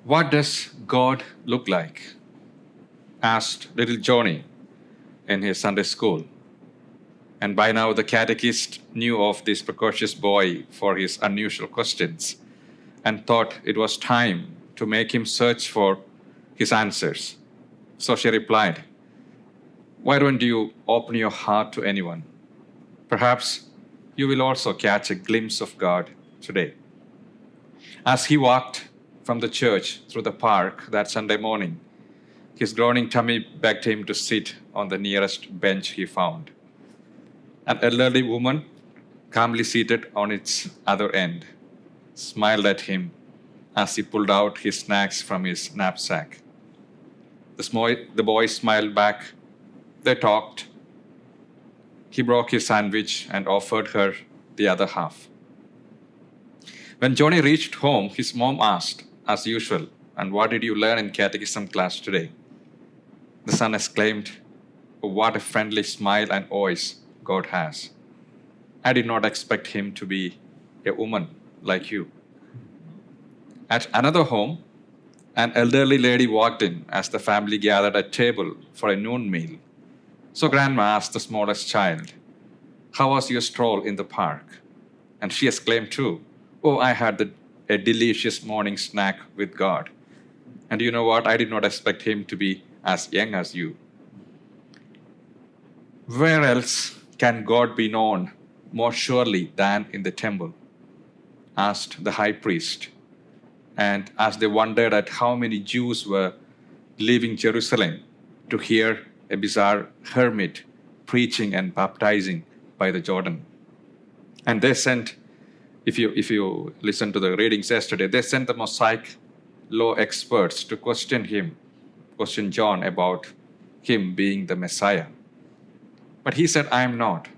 What does God look like? Asked little Johnny in his Sunday school. And by now, the catechist knew of this precocious boy for his unusual questions and thought it was time to make him search for his answers. So she replied, "Why don't you open your heart to anyone? Perhaps you will also catch a glimpse of God today." As he walked from the church through the park that Sunday morning, his groaning tummy begged him to sit on the nearest bench he found. An elderly woman, calmly seated on its other end, smiled at him as he pulled out his snacks from his knapsack. The boy smiled back. They talked. He broke his sandwich and offered her the other half. When Johnny reached home, his mom asked, as usual, "And what did you learn in catechism class today?" The son exclaimed, "Oh, what a friendly smile and voice God has. I did not expect him to be a woman like you." At another home, an elderly lady walked in as the family gathered at table for a noon meal. So Grandma asked the smallest child, "How was your stroll in the park?" And she exclaimed too, "Oh, I had a delicious morning snack with God. And you know what? I did not expect him to be as young as you." Where else can God be known more surely than in the temple? Asked the high priest. And as they wondered at how many Jews were leaving Jerusalem to hear a bizarre hermit preaching and baptizing by the Jordan. And they sent, if you listen to the readings yesterday, they sent the Mosaic law experts to question John about him being the Messiah. But he said, "I am not.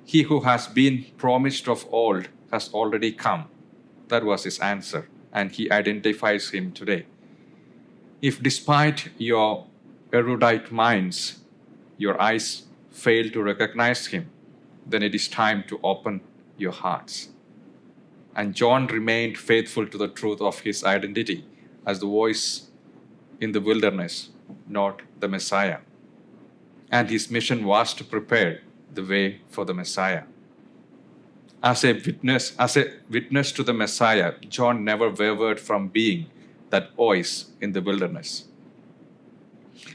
He who has been promised of old has already come." That was his answer, and he identifies him today. If despite your erudite minds, your eyes fail to recognize him, then it is time to open your hearts. And John remained faithful to the truth of his identity as the voice in the wilderness, not the Messiah. And his mission was to prepare the way for the Messiah. As a witness to the Messiah, John never wavered from being that voice in the wilderness.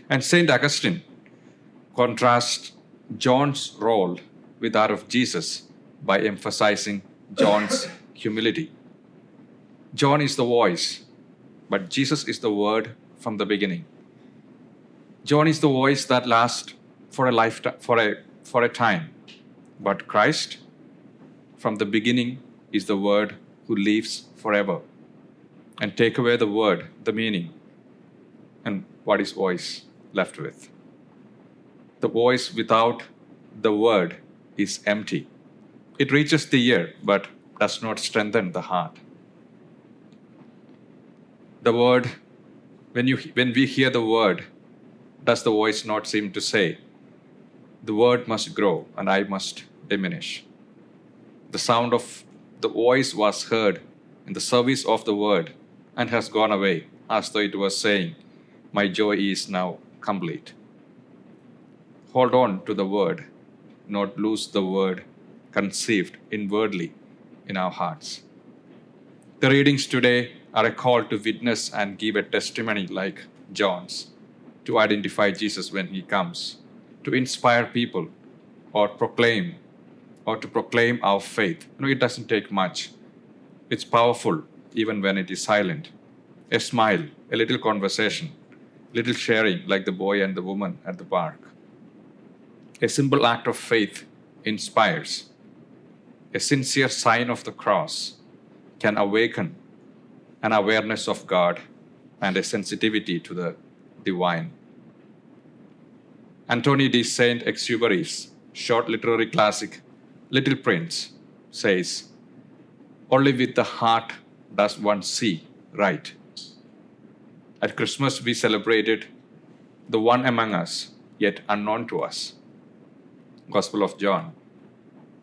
And St. Augustine contrasts John's role with that of Jesus by emphasizing John's humility. John is the voice, but Jesus is the word from the beginning. John is the voice that lasts for a lifetime, for a time, but Christ from the beginning is the word who lives forever. And take away the word, the meaning, and what is voice left with? The voice without the word is empty. It reaches the ear, but does not strengthen the heart. The word, when we hear the word, does the voice not seem to say, "The word must grow and I must diminish"? The sound of the voice was heard in the service of the word and has gone away, as though it was saying, "My joy is now complete." Hold on to the word, not lose the word conceived inwardly in our hearts. The readings today are a call to witness and give a testimony like John's, to identify Jesus when he comes, to inspire people or to proclaim our faith. It doesn't take much. It's powerful even when it is silent. A smile, a little conversation, little sharing like the boy and the woman at the park. A simple act of faith inspires. A sincere sign of the cross can awaken an awareness of God and a sensitivity to the divine. Anthony de Saint-Exupéry's short literary classic, Little Prince, says, "Only with the heart does one see right." At Christmas, we celebrated the one among us, yet unknown to us, Gospel of John,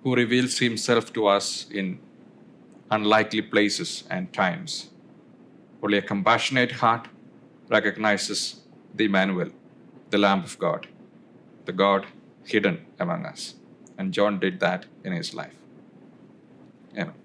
who reveals himself to us in unlikely places and times. Only a compassionate heart recognizes the Emmanuel, the Lamb of God, the God hidden among us. And John did that in his life. Amen.